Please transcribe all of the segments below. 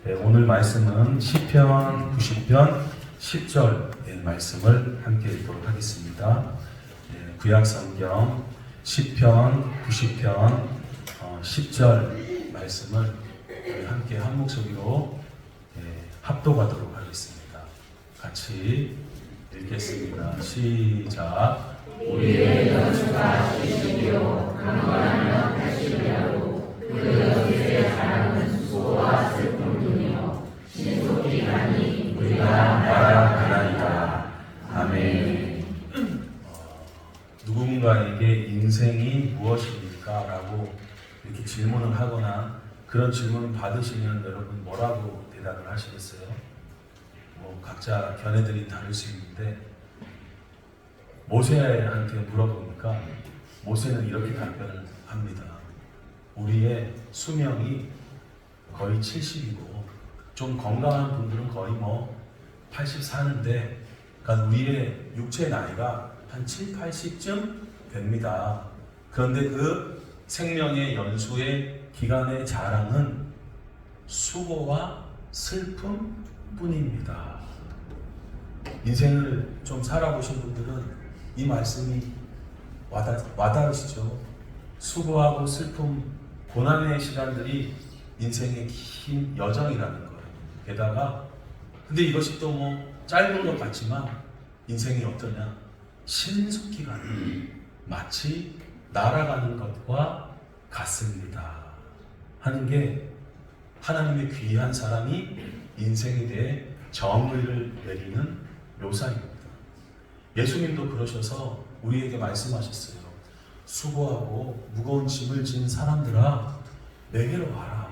네, 오늘 말씀은 시편 90편 10절의 말씀을 함께 읽도록 하겠습니다. 네, 구약성경 시편 90편 10절 말씀을 함께 한 목소리로 합독하도록 하겠습니다. 같이 읽겠습니다. 시작. 우리의 연수가 지식이요 강건하며 다시리하고 그 여기의 자랑은 수고와 슬픔이며 신속기간이 우리가 말하나이다. 아멘. 누군가에게 인생이 무엇입니까? 라고 이렇게 질문을 하거나 그런 질문을 받으시면 여러분 뭐라고 대답을 하시겠어요? 뭐 각자 견해들이 다를 수 있는데 모세한테 물어보니까 모세는 이렇게 답변을 합니다. 우리의 수명이 거의 70이고 좀 건강한 분들은 거의 80 사는데 그러니까 우리의 육체 나이가 한 7, 80쯤 됩니다. 그런데 그 생명의 연수의 기간의 자랑은 수고와 슬픔 뿐입니다. 인생을 좀 살아보신 분들은 이 말씀이 와닿으시죠? 수고하고 슬픔, 고난의 시간들이 인생의 긴 여정이라는 거예요. 게다가 근데 이것이 또 짧은 것 같지만 인생이 어떠냐? 신속기간이 마치 날아가는 것과 같습니다. 하는 게 하나님의 귀한 사람이 인생에 대해 정의를 내리는 묘사입니다. 예수님도 그러셔서 우리에게 말씀하셨어요. 수고하고 무거운 짐을 진 사람들아 내게로 와라.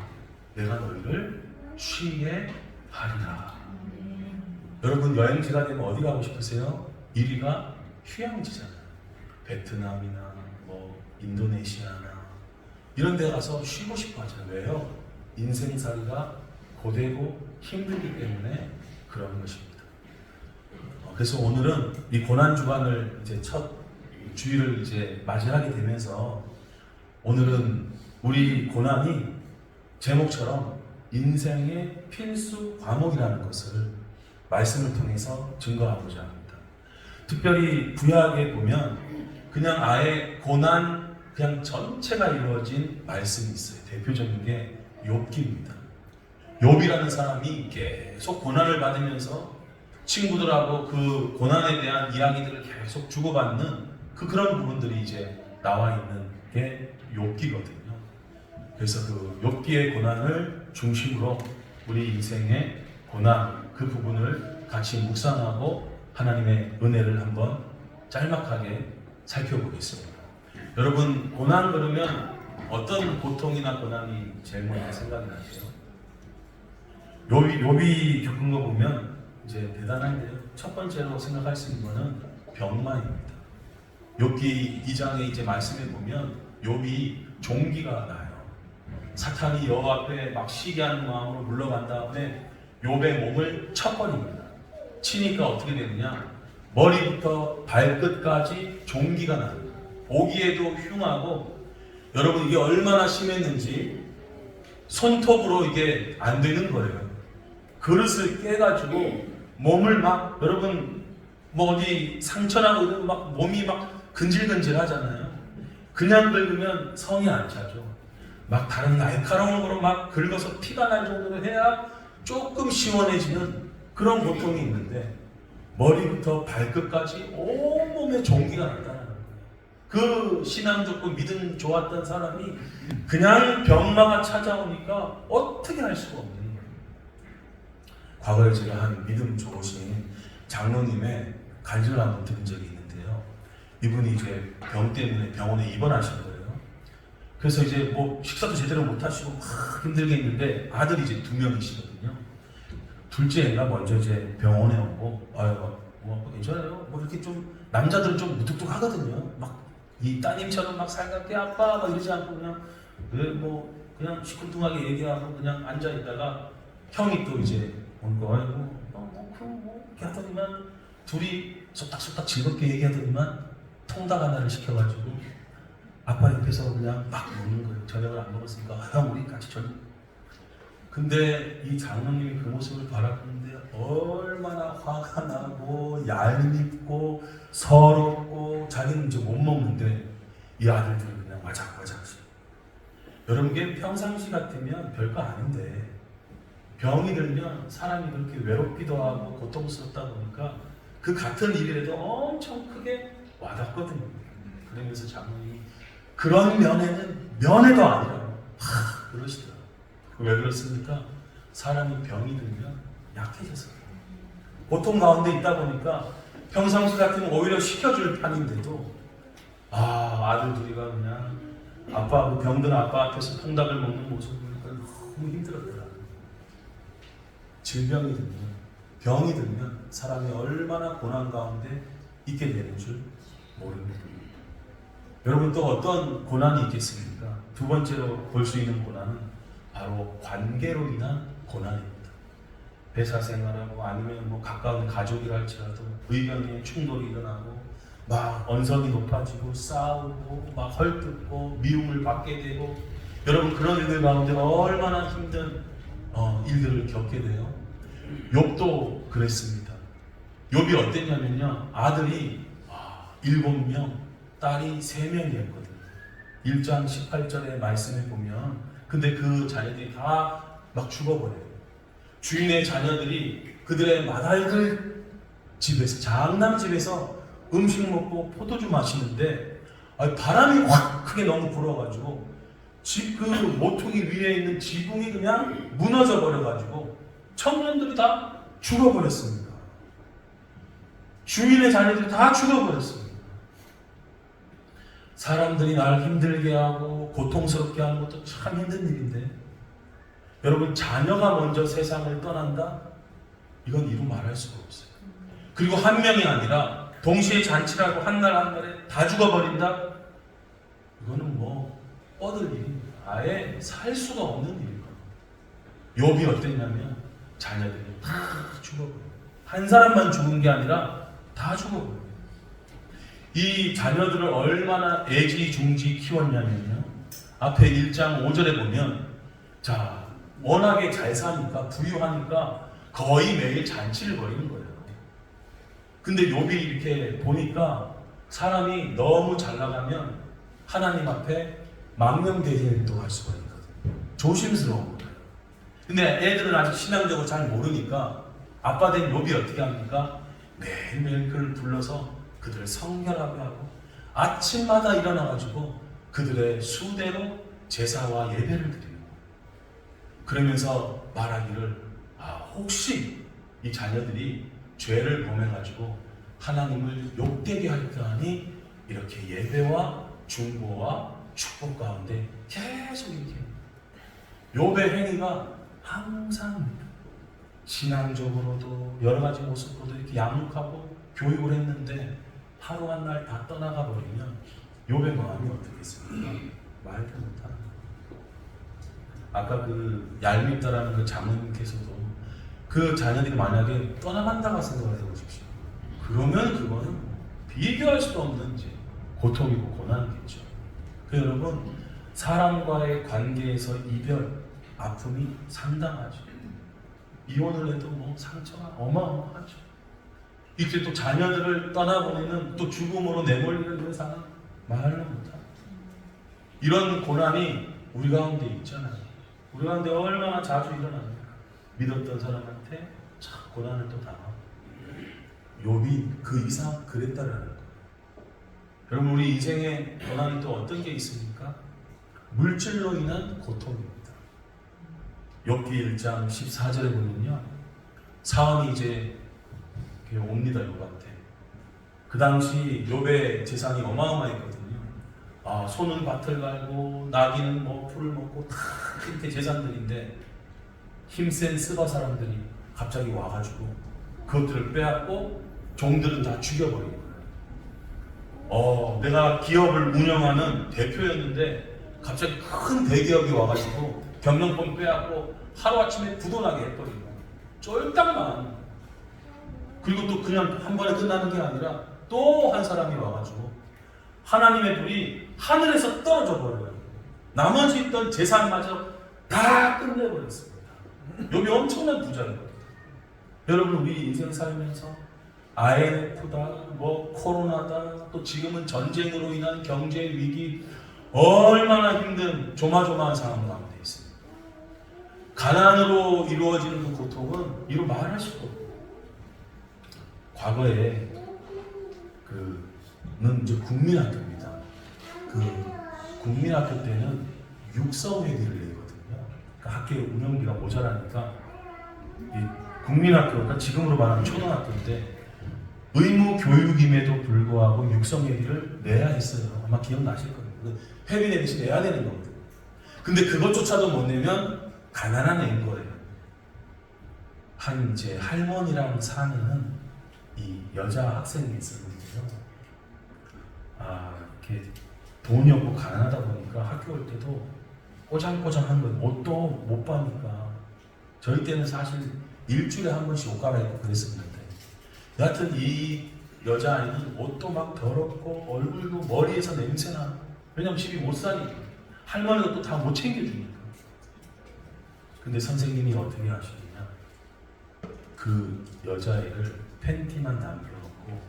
내가 너희를 쉬게 하리라. 여러분 여행지가 되면 어디 가고 싶으세요? 1위가 휴양지잖아요. 베트남이나 인도네시아나 이런 데 가서 쉬고 싶어 하잖아요. 왜요? 인생살이가 고되고 힘들기 때문에 그런 것입니다. 그래서 오늘은 이 고난주간을 이제 첫 주일을 이제 맞이하게 되면서 오늘은 우리 고난이 제목처럼 인생의 필수 과목이라는 것을 말씀을 통해서 증거하고자 합니다. 특별히 구약에 보면 그냥 아예 고난 그냥 전체가 이루어진 말씀이 있어요. 대표적인 게 욥기입니다. 욥이라는 사람이 계속 고난을 받으면서 친구들하고 그 고난에 대한 이야기들을 계속 주고받는 그런 부분들이 이제 나와 있는 게 욥기거든요. 그래서 그 욥기의 고난을 중심으로 우리 인생의 고난 그 부분을 같이 묵상하고 하나님의 은혜를 한번 짤막하게 살펴보겠습니다. 여러분 고난 그러면 어떤 고통이나 고난이 제일 먼저 생각이 나세요? 욥이 겪은 거 보면 이제 대단한데요. 첫 번째로 생각할 수 있는 것은 병만입니다. 욥기 2장에 이제 말씀해 보면 욥이 종기가 나요. 사탄이 여호와 앞에 막 시기하는 마음으로 물러간 다음에 욥의 몸을 쳐버립니다. 치니까 어떻게 되느냐? 머리부터 발끝까지 종기가 나요. 보기에도 흉하고 여러분 이게 얼마나 심했는지 손톱으로 이게 안 되는 거예요. 그릇을 깨가지고 몸을 막 여러분 어디 상처나고 이러면 막 몸이 막 근질근질 하잖아요. 그냥 긁으면 성이 안 차죠. 막 다른 날카로운 거로 막 긁어서 피가 날 정도로 해야 조금 시원해지는 그런 고통이 있는데 머리부터 발끝까지 온몸에 종기가 났다는 거예요. 그 신앙 듣고 믿음 좋았던 사람이 그냥 병마가 찾아오니까 어떻게 할 수가 없는 거예요. 과거에 제가 한 믿음 좋으신 장로님의 간증을 한번 들은 적이 있는데요. 이분이 이제 병 때문에 병원에 입원하신 거예요. 그래서 이제 식사도 제대로 못 하시고 막 힘들게 있는데 아들이 이제 2명이시거든요. 둘째가 먼저 이제 병원에 오고 괜찮아요. 이렇게 좀 남자들은 좀 무뚝뚝하거든요. 막 이 따님처럼 막 살갑게 아빠 막 이러지 않고 그냥 시큰둥하게 얘기하고 그냥 앉아 있다가 형이 또 이제 온 거 이렇게 하더니만 둘이 속닥속닥 즐겁게 얘기하더니만 통닭 하나를 시켜가지고 아빠 옆에서 그냥 막 먹는 거예요. 저녁을 안 먹었으니까 형 우리 같이 저녁 근데 이 장로님이 그 모습을 바라보는데 얼마나 화가 나고 얄밉고 서럽고 자기는 이제 못 먹는데 이 아들들은 그냥 와작와작. 여러분 게 평상시 같으면 별거 아닌데 병이 들면 사람이 그렇게 외롭기도 하고 고통스럽다 보니까 그 같은 일이라도 엄청 크게 와닿거든요. 그러면서 장로님이 그런 면에는 면회도 아니라고 그러시더라고요. 왜 그렇습니까? 사람이 병이 들면 약해져서 고통 가운데 있다 보니까 평상시 같으면 오히려 시켜줄 판인데도 아들 둘이가 그냥 아빠 그 병든 아빠 앞에서 통닭을 먹는 모습을 보니까 너무 힘들었더라고요. 질병이 들면 병이 들면 사람이 얼마나 고난 가운데 있게 되는 줄 모릅니다. 여러분 또 어떤 고난이 있겠습니까? 두 번째로 볼 수 있는 고난은 바로 관계로 인한 고난입니다. 회사 생활하고 아니면 뭐 가까운 가족이라 할지라도 의견의 충돌이 일어나고 막 언성이 높아지고 싸우고 막 헐뜯고 미움을 받게 되고 여러분 그런 일들 가운데 얼마나 힘든 일들을 겪게 돼요. 욥도 그랬습니다. 욥이 어땠냐면요. 아들이 7명, 딸이 3명이었거든요. 1장 18절의 말씀에 보면 근데 그 자녀들이 다 막 죽어버려요. 주인의 자녀들이 그들의 맏아이들 집에서 장남 집에서 음식 먹고 포도주 마시는데 바람이 확 크게 너무 불어가지고 집 그 모퉁이 위에 있는 지붕이 그냥 무너져 버려가지고 청년들이 다 죽어버렸습니다. 주인의 자녀들이 다 죽어버렸습니다. 사람들이 날 힘들게 하고 고통스럽게 하는 것도 참 힘든 일인데 여러분 자녀가 먼저 세상을 떠난다? 이건 이루 말할 수가 없어요. 그리고 한 명이 아니라 동시에 잔치라고 한날에 다 죽어버린다? 이거는 뭐 뻗을 일입니다. 아예 살 수가 없는 일입니다. 욥이 어땠냐면 자녀들이 다 죽어버려요. 한 사람만 죽은 게 아니라 다 죽어버려요. 이 자녀들을 얼마나 애지중지 키웠냐면요. 앞에 1장 5절에 보면 자 워낙에 잘 사니까 부유하니까 거의 매일 잔치를 벌이는 거예요. 근데 욥이 이렇게 보니까 사람이 너무 잘 나가면 하나님 앞에 망명대행도 할 수가 있거든요. 조심스러운 거예요. 근데 애들은 아직 신앙적으로 잘 모르니까 아빠 된 욥이 어떻게 합니까? 매일매일 그를 불러서 그들을 성결하게 하고 아침마다 일어나가지고 그들의 수대로 제사와 예배를 드리고 그러면서 말하기를 혹시 이 자녀들이 죄를 범해가지고 하나님을 욕되게 할까 하니 이렇게 예배와 중보와 축복 가운데 계속 이렇게 욥의 행위가 항상 신앙적으로도 여러 가지 모습으로도 이렇게 양육하고 교육을 했는데 하루 한 날 다 떠나가 버리면 욥의 마음이 어떻겠습니까? 말도 못하는 거예요. 아까 그 얄밉다라는 그 장로님께서도 그 자녀들이 만약에 떠나간다고 생각을 해보십시오. 그러면 그거는 비교할 수 없는 이제 고통이고 고난이겠죠. 그 여러분 사람과의 관계에서 이별, 아픔이 상당하죠. 이혼을 해도 뭐 상처가 어마어마하죠. 이렇게 또 자녀들을 떠나보내는 또 죽음으로 내몰리는 세상은 말로 못합니다. 이런 고난이 우리 가운데 있잖아요. 우리 가운데 얼마나 자주 일어납니까? 믿었던 사람한테 참 고난을 또 당하고 욥이 그 이상 그랬다라는 거예요. 여러분 우리 인생에 고난이 또 어떤 게 있습니까? 물질로 인한 고통입니다. 욥기 1장 14절에 보면요. 사원이 이제 옵니다. 욥한테. 그 당시 욥의 재산이 어마어마했거든요. 소는 밭을 갈고 나귀는 뭐 풀을 먹고 다 이렇게 재산들인데 힘센 스바 사람들이 갑자기 와가지고 그것들을 빼앗고 종들은 다 죽여버린 거예요. 내가 기업을 운영하는 대표였는데 갑자기 큰 대기업이 와가지고 경영권 빼앗고 하루아침에 부도나게 해버리고 쫄딱 망하는 거예요. 그리고 또 그냥 한 번에 끝나는 게 아니라 또 한 사람이 와가지고 하나님의 불이 하늘에서 떨어져 버려요. 나머지 있던 재산마저 다 끝내버렸습니다. 욥이 엄청난 부자예요. 여러분 우리 인생 살면서 IMF다, 뭐 코로나다, 또 지금은 전쟁으로 인한 경제 위기, 얼마나 힘든 조마조마한 상황 가운데 있습니다. 가난으로 이루어지는 그 고통은 이루 말할 수가 없고, 과거에 그는 이제 국민학교입니다. 그 국민학교 때는 육성회비를 내거든요. 그러니까 학교 운영비가 모자라니까 이 국민학교가 지금으로 말하면 초등학교인데 의무 교육임에도 불구하고 육성회비를 내야 했어요. 아마 기억나실 거예요. 회비 내듯이 내야 되는 거거든요. 근데 그것조차도 못 내면 가난한 애인 거예요. 한 이제 할머니랑 사는 이 여자 학생이 있었는데요. 이렇게 돈이 없고 가난하다 보니까 학교 올 때도 꼬장꼬장한 거예요. 옷도 못 봐니까. 저희 때는 사실 일주일에 한 번씩 옷 갈아입고 그랬었는데, 여하튼 이 여자아이는 옷도 막 더럽고 얼굴도 머리에서 냄새나. 왜냐면 집이 못 사니까. 할머니가 또 다 못 챙겨주니까. 근데 선생님이 어떻게 하시느냐, 그 여자애를 팬티만 남겨놓고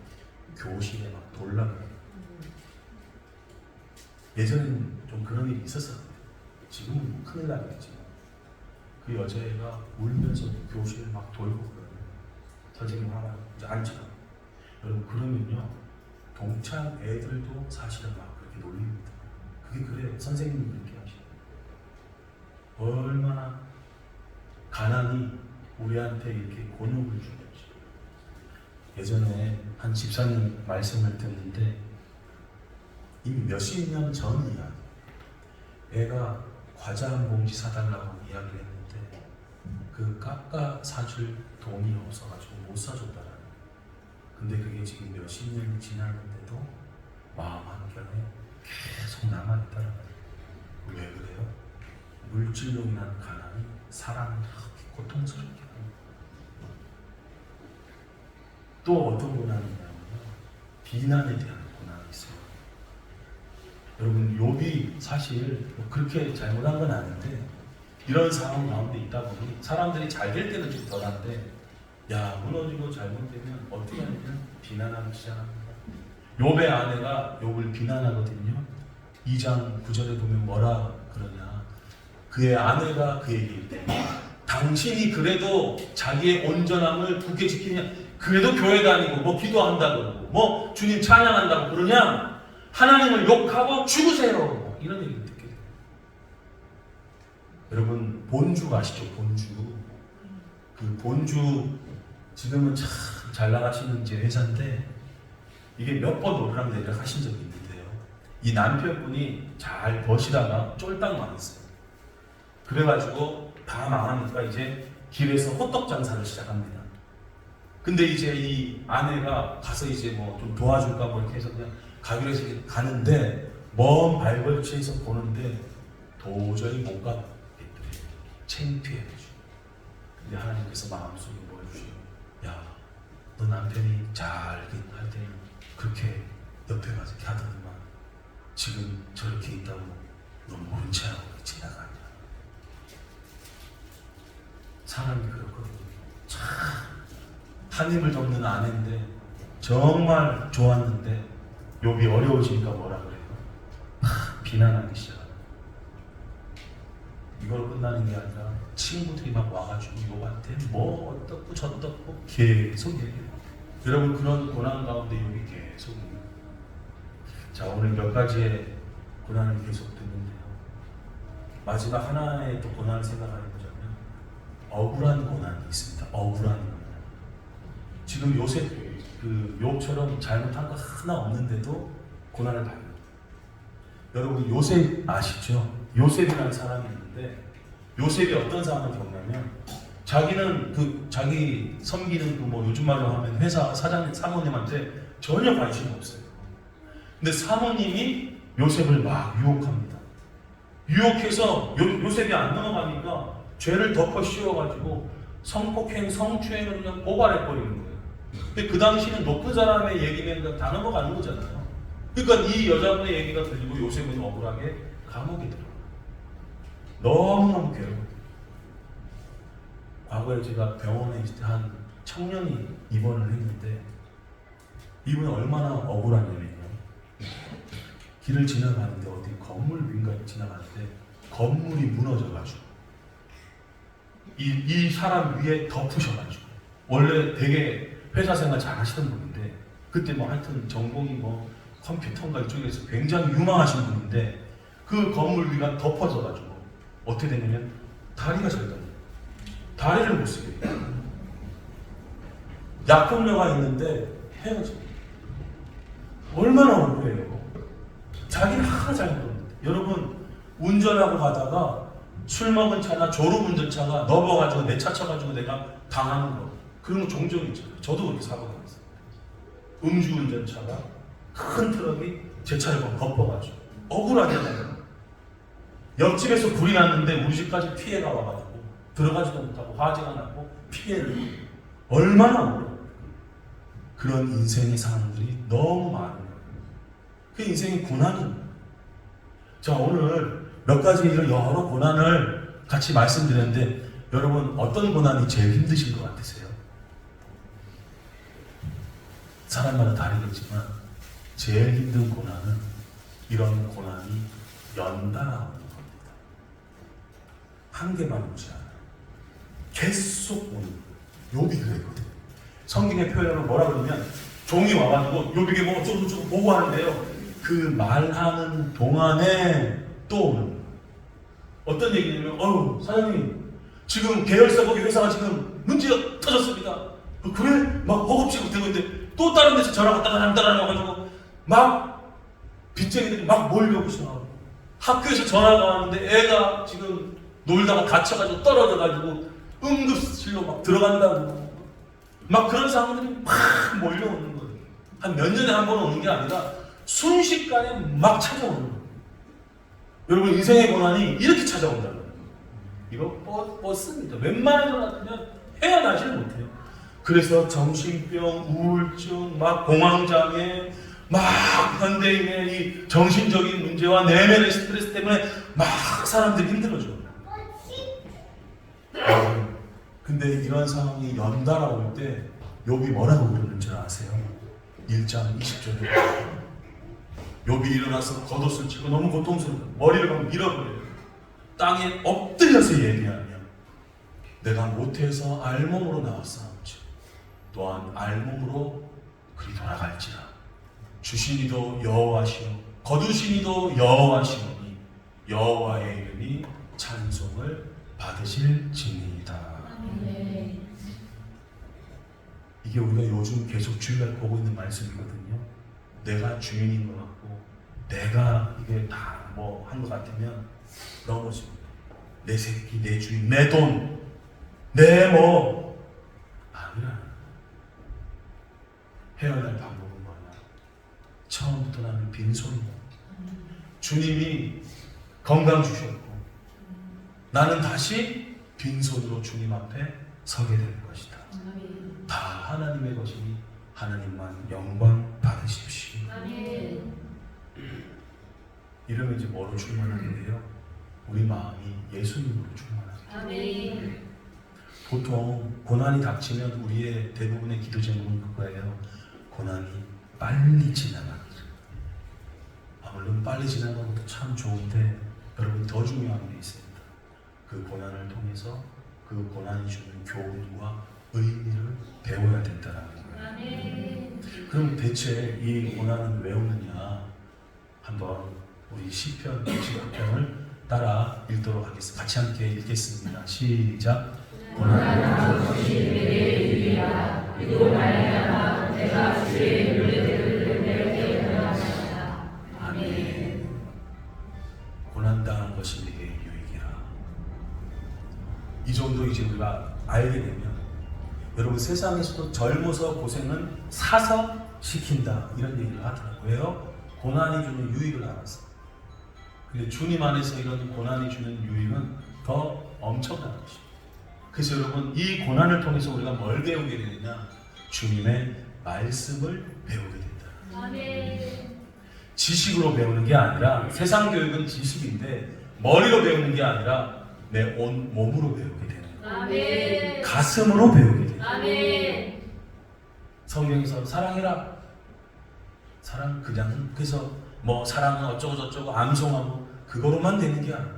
교실에 막 돌라고. 예전에는 좀 그런 일이 있었어요. 지금은 큰일 나겠지만 그 여자애가 울면서 교실을 막 돌고 그러면 선생님 하나 이제 앉혀. 여러분 그러면요 동창 애들도 사실은 막 그렇게 놀립니다. 그게 그래요. 선생님이 그렇게 하시고 얼마나 가난이 우리한테 이렇게 곤욕을 주는지. 예전에 한 집사님 말씀을 듣는데 이미 몇십 년 전 이야기. 애가 과자 한 봉지 사달라고 이야기를 했는데 그 깎아 사줄 돈이 없어가지고 못 사줬다라는. 근데 그게 지금 몇십 년이 지났는데도 마음 한켠에 계속 남아있다라는. 왜 그래요? 물질로 인한 가난이 사람을 그렇게 고통스럽게 합니다. 또 어떤 고난이냐면요, 비난에 대한 고난이 있어요. 여러분 욥이 사실 그렇게 잘못한 건 아닌데 이런 상황 가운데 있다 보니 사람들이 잘 될 때는 좀 덜한데, 야 무너지고 잘못되면 어떻게 하냐면 비난하기 시작합니다. 욥의 아내가 욥을 비난하거든요. 2장 9절에 보면 뭐라 그러냐, 그의 아내가 그에게 이르되 당신이 그래도 자기의 온전함을 굳게 지키냐, 그래도 교회 다니고 뭐 기도한다고 뭐 주님 찬양한다고 그러냐, 하나님을 욕하고 죽으세요, 이런 얘기를 듣게 돼요. 여러분 본주 아시죠? 본주. 그 본주 지금은 참 잘 나가시는 이제 회사인데 이게 몇 번 오르락 내리락 하신 적이 있는데요. 이 남편분이 잘 버시다가 쫄딱 망했어요. 그래가지고 다 망하니까 이제 길에서 호떡 장사를 시작합니다. 근데 이제 이 아내가 가서 이제 뭐 좀 도와줄까 뭐 이렇게 해서 그냥 가기로 해서 가는데 먼 발걸치에서 보는데 도저히 못 가겠더래요. 창피해가지고. 근데 하나님께서 마음속에 뭘 주시고, 야, 너 남편이 잘 할 때는 그렇게 옆에 가서 이렇게 하더니만 지금 저렇게 있다고 너 모른 채 하고 지나가냐. 사람이 그렇거든요. 참 한 힘을 돕는 아내인데 정말 좋았는데 욥이 어려워지니까 뭐라 그래요? 비난하기 시작합니다. 이걸로 끝나는 게 아니라 친구들이 막 와가지고 욥한테 뭐 어떻고 저떻고 계속 얘기해요. 여러분 그런 고난 가운데 욥이 계속 얘기해요. 자, 오늘 몇 가지의 고난을 계속 듣는데요. 마지막 하나의 또 고난을 생각하는 거자면 억울한 고난이 있습니다. 억울한 고난. 지금 요셉 그 욥처럼 잘못한 거 하나 없는데도 고난을 받는. 여러분 요셉 아시죠? 요셉이라는 사람이 있는데 요셉이 어떤 상황을 겪냐면 자기는 그 자기 섬기는 그 뭐 요즘 말로 하면 회사 사장 사모님한테 전혀 관심이 없어요. 근데 사모님이 요셉을 막 유혹합니다. 유혹해서 요셉이 안 넘어가니까 죄를 덮어 씌워가지고 성폭행, 성추행을 그냥 고발해버리는 거예요. 근데 그 당시는 높은 사람의 얘기면 다 넘어가는 거잖아요. 그러니까 이 여자분의 얘기가 들리고 요셉은 억울하게 감옥에 들어가요. 너무너무 괴로워요. 과거에 제가 병원에 있을 때 한 청년이 입원을 했는데 이분이 얼마나 억울하냐면요. 길을 지나가는데 어디 건물 위인가 지나가는데 건물이 무너져가지고 이 사람 위에 덮으셔가지고 원래 되게 회사 생활 잘 하시던 분인데 그때 뭐 하여튼 전공이 뭐 컴퓨터인가 이쪽에서 굉장히 유망하신 분인데 그 건물 위가 덮어져가지고 어떻게 되냐면 다리가 절단돼요. 다리를 못 쓰게 돼요. 약혼녀가 있는데 헤어져요. 얼마나 억울해요. 자기는 하나 잘못했는데 여러분 운전하고 가다가 술 먹은 차나 졸음운전차가 넘어가지고 내 차 쳐가지고 내가 당하는 거 그런 거 종종 있잖아요. 저도 그렇게 사고 당했어요. 음주운전차가 큰 트럭이 제 차를 덮어가지고 억울하잖아요. 옆집에서 불이 났는데 우리 집까지 피해가 와가지고 들어가지도 못하고 화재가 나고 피해를 얼마나 억울해요. 그런 인생의 상황들이 너무 많은 거예요. 그 인생의 고난입니다. 자, 오늘 몇 가지 이런 여러 고난을 같이 말씀드렸는데 여러분 어떤 고난이 제일 힘드신 것 같으세요? 사람마다 다르겠지만 제일 힘든 고난은 이런 고난이 연달아 오는 겁니다. 한 개만 오지 않아요. 계속 오는 거예요. 욥이 그랬거든요. 성경의 표현으로 뭐라 그러면 종이 와가지고 욥에게 뭐 어쩌고저쩌고 보고 하는데요. 그 말하는 동안에 또 오는 거예요. 어떤 얘기냐면 사장님 지금 계열사고기 회사가 지금 문제가 터졌습니다. 그래? 막 허겁지겁 되고 있는데 또 다른 데서 전화 갔다가 한 달에 와가지고 막 빚쟁이들이 막 몰려오고 있어. 학교에서 전화가 왔는데 애가 지금 놀다가 다쳐가지고 떨어져가지고 응급실로 막 들어간다고 막 그런 상황들이 막 몰려오는 거예요. 한 몇 년에 한 번 오는 게 아니라 순식간에 막 찾아오는 거예요. 여러분 인생의 고난이 이렇게 찾아온다는 거예요. 이거 뻗습니다. 웬만한 것 같으면 헤어나질 못해요. 그래서 정신병, 우울증, 막 공황장애, 막 현대인의 이 정신적인 문제와 내면의 스트레스 때문에 막 사람들이 힘들어져요. 근데 이런 상황이 연달아 올 때 욥이 뭐라고 그러는 줄 아세요? 1장 20절에 욥이 일어나서 겉옷을 찢고 너무 고통스러워 머리를 막 밀어버려요. 땅에 엎드려서 얘기하며 내가 모태에서 알몸으로 나왔사옵지 또한 알몸으로 그리 돌아갈지라 주시니도 여호와시오 거두시니도 여호와시오니 여호와의 이름이 찬송을 받으실지니이다. 이게 우리가 요즘 계속 주일날 보고 있는 말씀이거든요. 내가 주인인 것 같고 내가 이게 다 뭐 한 것 같으면 넘어집니다. 내 새끼, 내 주인, 내 돈, 내 뭐 아니라 헤어날 방법은 뭐냐? 처음부터 나는 빈손이다. 주님이 건강 주셨고 나는 다시 빈손으로 주님 앞에 서게 될 것이다. 다 하나님의 것이니 하나님만 영광 받으십시오. 이러면 이제 뭐로 충만하게 돼요? 우리 마음이 예수님으로 충만하게 돼요. 보통 고난이 닥치면 우리의 대부분의 기도 제목은 그거예요. 고난이 빨리 지나가기를. 물론 빨리 지나가는 것도 참 좋은데 여러분 더 중요한 게 있습니다. 그 고난을 통해서 그 고난이 주는 교훈과 의미를 배워야 된다는 거예요. 그럼 대체 이 고난은 왜 오느냐? 한번 우리 시편 99편을 따라 읽도록 하겠습니다. 같이 함께 읽겠습니다. 시작. 고난은 것이 내게 유리하다. 이로 말미암아 내가 주의 윤례들을 내게 변화하였다. 아멘. 고난당한 것이 내게 유익이라. 이 정도 이제 우리가 알게 되면 여러분 세상에서도 젊어서 고생은 사서 시킨다 이런 얘기를 하더라고요. 왜요? 고난이 주는 유익을 알았어. 근데 주님 안에서 이런 고난이 주는 유익은 더 엄청난 것입니다. 그래서 여러분 이 고난을 통해서 우리가 뭘 배우게 되느냐? 주님의 말씀을 배우게 된다. 아멘. 지식으로 배우는 게 아니라 세상 교육은 지식인데 머리로 배우는 게 아니라 내 온 몸으로 배우게 되는 거예요. 아멘. 가슴으로 배우게 돼요. 아멘. 성경에서 사랑해라. 사랑 그냥 그래서 뭐 사랑은 어쩌고 저쩌고 암송하고 그거로만 되는 게 아니에요.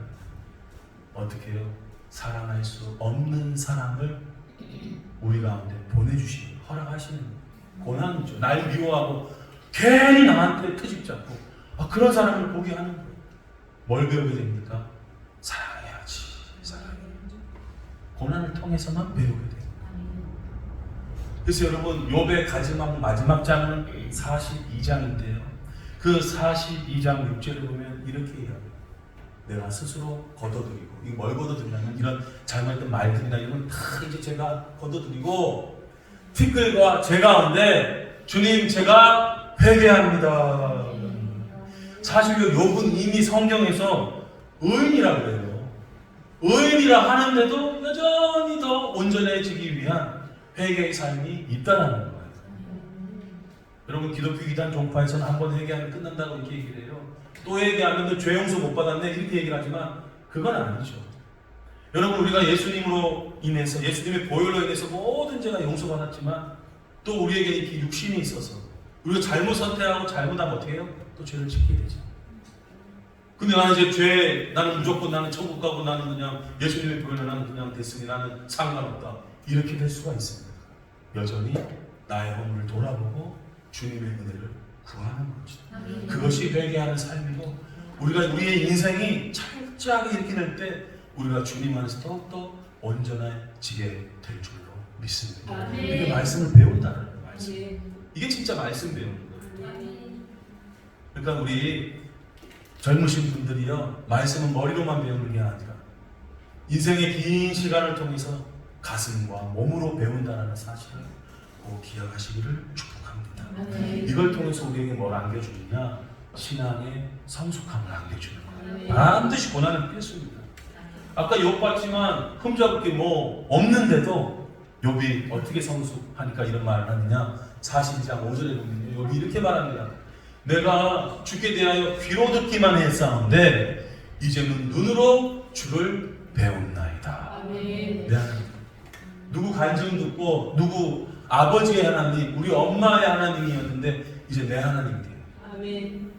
어떻게 해요? 사랑할 수 없는 사람을 우리 가운데 보내주시는 허락하시는 고난이죠. 날 미워하고 괜히 나한테 트집 잡고 그런 사람을 보게 하는 거예요. 뭘 배우게 됩니까? 사랑해야지. 사랑해. 고난을 통해서만 배우게 돼요. 그래서 여러분 욥의 마지막 장은 42장인데요. 그 42장 6절을 보면 이렇게 얘기합니다. 내가 스스로 걷어들이고, 이게 뭘 걷어들이냐면 이런 잘못했던 말들이나 이런 건 다 이제 제가 걷어들이고 티끌과 제 가운데 주님 제가 회개합니다. 사실 욥은 이미 성경에서 의인이라고 해요. 의인이라 하는데도 여전히 더 온전해지기 위한 회개의 삶이 있다는 거예요. 여러분 기독교 이단 종파에서는 한번 회개하면 끝난다고 이렇게 얘기를 해요. 또 회개하면 너 죄 용서 못 받았네 이렇게 얘기를 하지만 그건 아니죠. 여러분 우리가 예수님으로 인해서 예수님의 보혈로 인해서 모든 죄가 용서받았지만 또 우리에게 이렇게 육신이 있어서 우리가 잘못 선택하고 잘못하면 어떻게 해요? 또 죄를 짓게 되죠. 근데 나는 이제 나는 무조건 나는 천국 가고 나는 그냥 예수님의 보혈로 나는 그냥 됐으니 나는 상관없다 이렇게 될 수가 있습니다. 여전히 나의 허물을 돌아보고 주님의 은혜를 구하는 거죠. 그것이 회개하는 삶이고 우리가 우리의 인생이 철저하게 이렇게 될 때 우리가 주님 안에서 더욱더 온전해지게 될 줄로 믿습니다. 이게 말씀을 배운다는 거예요. 말씀. 이게 진짜 말씀 배우는 거예요. 그러니까 우리 젊으신 분들이요 말씀은 머리로만 배우는 게 아니라 인생의 긴 시간을 통해서 가슴과 몸으로 배운다는 사실을 꼭 기억하시기를 축복합니다. 이걸 통해서 우리에게 뭘 안겨주느냐? 신앙의 성숙함을 안겨주는 거예요. 반드시 고난은 필수입니다. 아까 욥 봤지만 흠잡을 게 뭐 없는데도 욥이 어떻게 성숙하니까 이런 말을 하느냐? 42장 5절에 보면 욥이 이렇게 말합니다. 내가 주께 대하여 귀로 듣기만 했사온데 이제는 눈으로 주를 배웠나이다. 내 하나님. 누구 간증 듣고 누구 아버지의 하나님, 우리 엄마의 하나님이었는데 이제 내 하나님이 돼요. 아멘.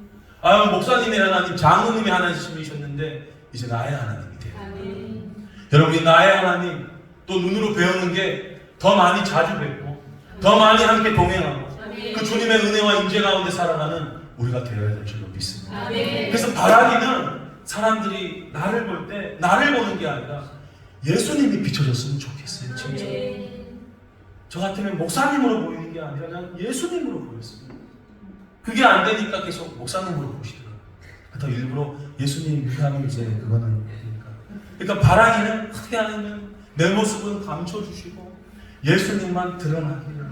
목사님의 하나님, 장로님의 하나님이셨는데 이제 나의 하나님이 돼요. 아멘. 여러분이 나의 하나님 또 눈으로 배우는 게 더 많이 자주 뵙고 더 많이 함께 동행하고 아멘. 그 주님의 은혜와 임재 가운데 살아가는 우리가 되어야 될 줄로 믿습니다. 아멘. 그래서 바라기는 사람들이 나를 볼 때 나를 보는 게 아니라 예수님이 비춰졌으면 좋겠어요. 진짜. 저 같으면 목사님으로 보이는 게 아니라 그냥 예수님으로 보였어요. 그게 안 되니까 계속 목사님으로 보시더라고요. 그래서 일부러 예수님 위하면 이제 그거는 그러니까 바라기는 크게 하면 내 모습은 감춰주시고 예수님만 드러나기를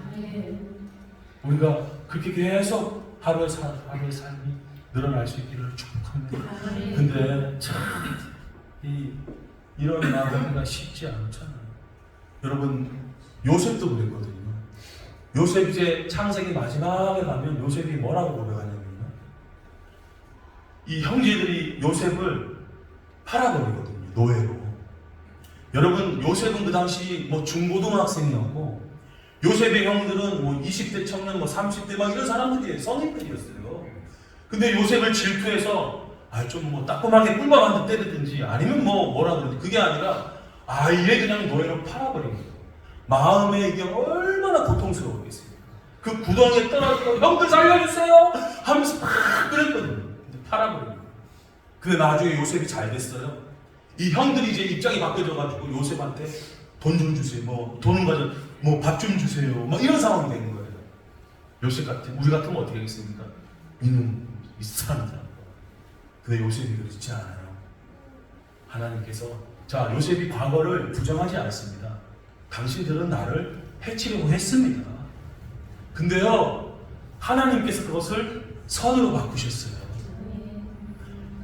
우리가 그렇게 계속 하루의 삶이 늘어날 수 있기를 축복합니다. 근데 참 이런 마음이 쉽지 않잖아요. 여러분 요셉도 그랬거든요. 요셉 이제 창세기 마지막에 가면 요셉이 뭐라고 고백하냐면요. 이 형제들이 요셉을 팔아버리거든요. 노예로. 여러분 요셉은 그 당시 뭐 중고등학생이었고 요셉의 형들은 뭐 20대 청년 뭐 30대 막 이런 사람들이에요. 성인들이었어요. 근데 요셉을 질투해서 좀 뭐 따끔하게 꿀밤 한 대 때리든지 아니면 뭐라 그러지 그게 아니라 아예 그냥 노예로 팔아버린 거예요. 마음에 이게 얼마나 고통스러웠겠습니까? 그 구덩이에 떨어지고 형들 살려주세요 하면서 막 그랬거든요. 근데 팔아버린 거예요. 근데 나중에 요셉이 잘 됐어요. 이 형들이 이제 입장이 바뀌어져가지고 요셉한테 돈 좀 주세요. 뭐 돈은 가져 뭐 밥 좀 주세요. 막 이런 상황이 되는 거예요. 요셉 같은 우리 같으면 어떻게 하겠습니까? 이놈 이 사람들. 근데 요셉이 그렇지 않아요. 하나님께서 자 요셉이 과거를 부정하지 않습니다. 당신들은 나를 해치려고 했습니다. 근데요 하나님께서 그것을 선으로 바꾸셨어요.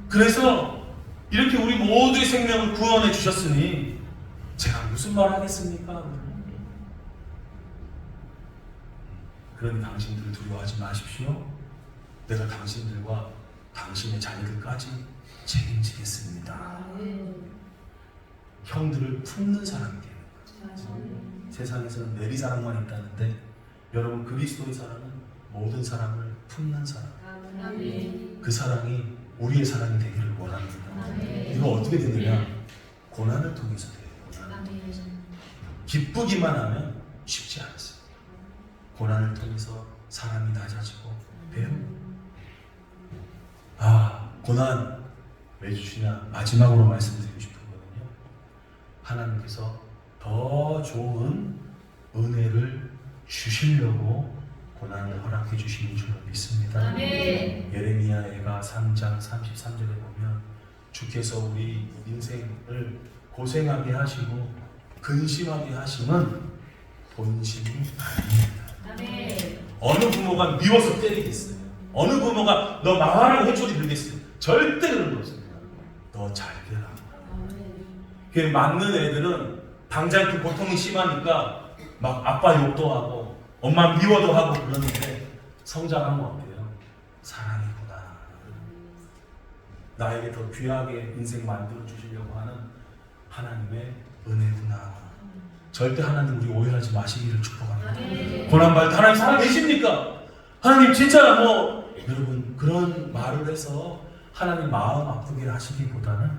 그래서 이렇게 우리 모두의 생명을 구원해 주셨으니 제가 무슨 말 하겠습니까? 그러니 당신들 두려워하지 마십시오. 내가 당신들과 당신의 자녀들까지 책임지겠습니다. 형들을 품는 사람이 되는 거예요. 세상에서는 내리사랑만 있다는데 여러분 그리스도의 사랑은 모든 사람을 품는 사랑. 아멘. 그 사랑이 우리의 사랑이 되기를 원합니다. 이거 어떻게 되느냐? 고난을 통해서 돼요. 고난. 기쁘기만 하면 쉽지 않습니다. 고난을 통해서 사람이 낮아지고 배우고. 고난 왜 주시냐? 마지막으로 말씀드리고 싶은거든요. 하나님께서 더 좋은 은혜를 주시려고 고난을 허락해 주시는 줄 믿습니다. 아멘. 예레미야가 3장 33절에 보면 주께서 우리 인생을 고생하게 하시고 근심하게 하심은 본심이 아닙니다. 아멘. 어느 부모가 미워서 때리겠어요? 어느 부모가 너 망하라고 호소리 들겠어요? 절대 그런 거 없습니다. 너 잘 되라. 그 맞는 애들은 당장 그 고통이 심하니까 막 아빠 욕도 하고 엄마 미워도 하고 그러는데 성장하면 어때요? 사랑이구나. 나에게 더 귀하게 인생 만들어 주시려고 하는 하나님의 은혜구나. 절대 하나님 우리 오해하지 마시기를 축복합니다. 고난받을 때 하나님 살아계십니까? 하나님 진짜 여러분 그런 말을 해서 하나님 마음 아프게 하시기보다는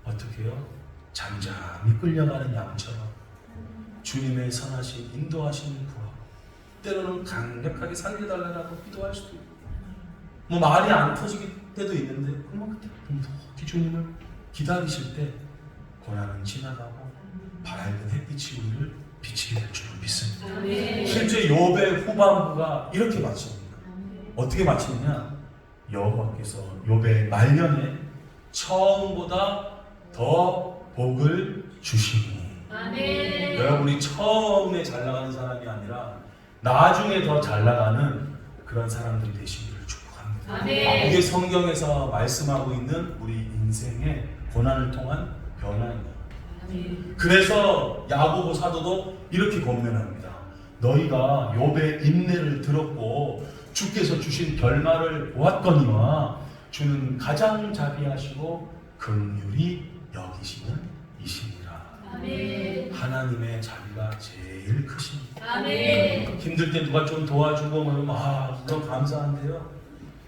어떻게 해요? 잠잠히 끌려가는 양처럼 주님의 선하신 인도하심을 구하고 때로는 강력하게 살려달라고 기도할 수도 있고 말이 안 터질 때도 있는데 그러면 그때 묵묵히 주님을 기다리실 때 고난은 지나가고 밝은 햇빛이 우리를 비치게 될 줄로 믿습니다. 아멘. 실제 욥의 후반부가 이렇게 마칩니다. 어떻게 마치느냐? 여호와께서 욥의 말년에 처음보다 더 복을 주시니. 아멘. 여러분이 처음에 잘 나가는 사람이 아니라 나중에 더 잘 나가는 그런 사람들이 되시기를 축복합니다. 아멘. 이게 성경에서 말씀하고 있는 우리 인생의 고난을 통한 변화입니다. 아멘. 그래서 야고보 사도도 이렇게 권면합니다. 너희가 욥의 인내를 들었고 주께서 주신 결말을 보았거니와 주는 가장 자비하시고 긍휼히 여기시는 이시니라. 아멘. 하나님의 자비가 제일 크십니다. 아멘. 힘들 때 누가 좀 도와주고 물론 감사한데요.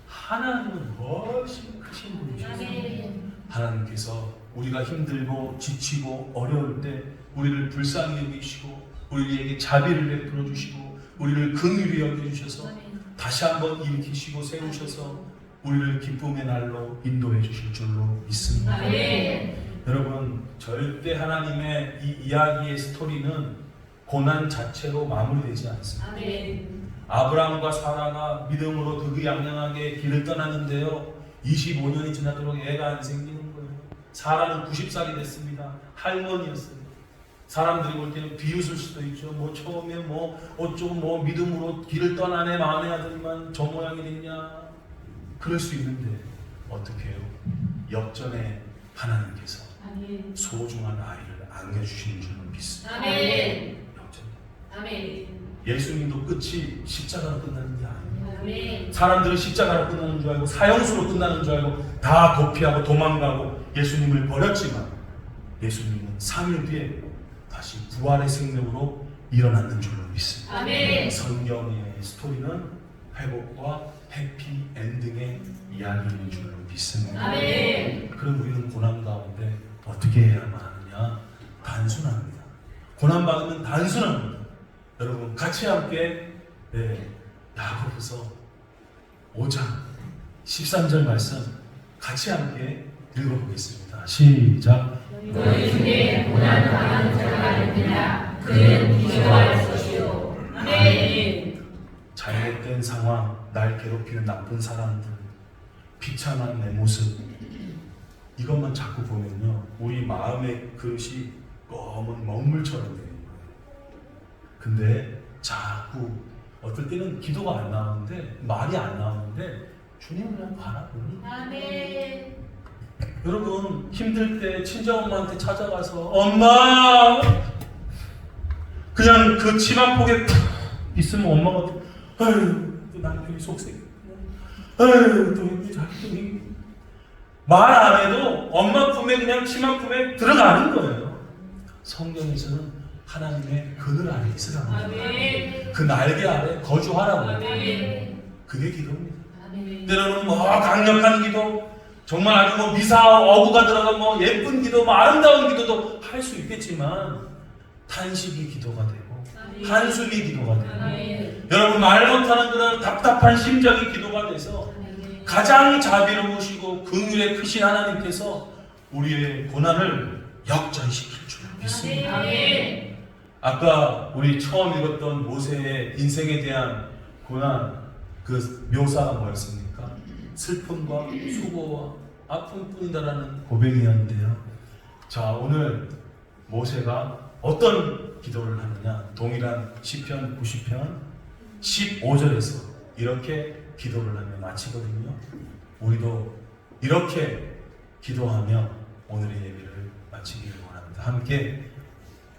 하나님은 훨씬 크신 분이셔서 아멘. 하나님께서 우리가 힘들고 지치고 어려울 때 우리를 불쌍히 여기시고 우리에게 자비를 베풀어 주시고 우리를 긍휼히 여겨 주셔서 다시 한번 일으키시고 세우셔서 우리를 기쁨의 날로 인도해 주실 줄로 믿습니다. 아멘. 여러분 절대 하나님의 이 이야기의 스토리는 고난 자체로 마무리되지 않습니다. 아멘. 아브라함과 사라가 믿음으로 득의양양하게 길을 떠났는데요. 25년이 지나도록 애가 안 생기는 거예요. 사라는 90살이 됐습니다. 할머니였어요. 사람들이 볼 때는 비웃을 수도 있죠. 처음에 어쩌고 믿음으로 길을 떠나네 마흔의 아들만 저 모양이 됐냐. 그럴 수 있는데 어떻게 해요? 역전에 하나님께서 아멘. 소중한 아이를 안겨주시는 줄로 믿습니다. 아멘. 역전. 아멘. 예수님도 끝이 십자가로 끝나는 게 아니에요. 아멘. 사람들은 십자가로 끝나는 줄 알고 사형수로 끝나는 줄 알고 다 도피하고 도망가고 예수님을 버렸지만 예수님은 3일 뒤에 다시 부활의 생명으로 일어나는 줄로 믿습니다. 아멘. 성경의 스토리는 회복과 해피 엔딩의 이야기인 줄로 믿습니다. 아멘. 그럼 우리는 고난 가운데 어떻게 해야만 하느냐? 단순합니다. 고난 받으면 단순합니다. 여러분 같이 함께 야고보서 5장 13절 말씀 같이 함께 읽어보겠습니다. 시작. 너희 중에 고난 당하는 자가 있느냐? 그는 기뻐할 것이요. 아멘. 잘못된 상황, 날 괴롭히는 나쁜 사람들, 비참한 내 모습 이것만 자꾸 보면요 우리 마음의 그릇이 검은 먹물처럼 되는 거예요. 근데 자꾸 어떨 때는 기도가 안 나오는데 말이 안 나오는데 주님을 그냥 바라보는. 아멘. 여러분 힘들 때 친정엄마한테 찾아가서 엄마 그냥 그 치마폭에 있으면 엄마가 아유 또 남편이 속색이 아유 또 우리 자식이 말 안 해도 엄마 품에 그냥 치마 품에 들어가는 거예요. 성경에서는 하나님의 그늘 아래 있으라는 거예요. 아멘. 그 날개 아래 거주하라고. 아멘. 그게 기도입니다. 아멘. 때로는 뭐 강력한 기도, 정말 아주 뭐 미사 어구가 들어간 뭐 예쁜 기도, 뭐 아름다운 기도도 할 수 있겠지만 탄식이 기도가 되고 아멘. 한숨이 기도가 되고 아멘. 여러분 말 못하는 그런 답답한 심정이 기도가 돼서 아멘. 가장 자비로우시고 긍휼의 크신 하나님께서 우리의 고난을 역전시킬 줄 믿습니다. 아멘. 아까 우리 처음 읽었던 모세의 인생에 대한 고난 그 묘사가 뭐였습니까? 슬픔과 수고와 아픔뿐이다라는 고백이었는데요. 자, 오늘 모세가 어떤 기도를 하느냐? 동일한 시편 90편 15절에서 이렇게 기도를 하며 마치거든요. 우리도 이렇게 기도하며 오늘의 예배를 마치기를 원합니다. 함께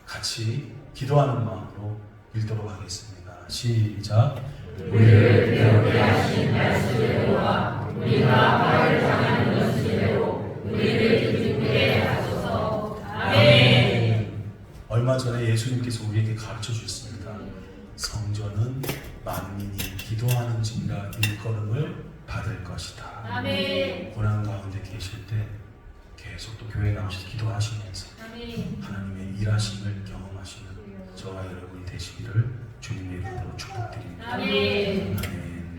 같이 기도하는 마음으로 읽도록 하겠습니다. 시작. 우리를 배우게 하신 말씀대로와 우리가 말을 당하는 것대로 우리를 기쁘게 하소서. 아멘. 얼마 전에 예수님께서 우리에게 가르쳐 주셨습니다. 성전은 만민이 기도하는 집이라 일컬음을 받을 것이다. 아멘. 고난 가운데 계실 때 계속 또 교회 나오셔서 기도하시면서 아멘. 하나님의 일하심을 경험하시는 저와 여러분이 되시기를 주님의 이름으로 축복드립니다. 아멘. 아멘.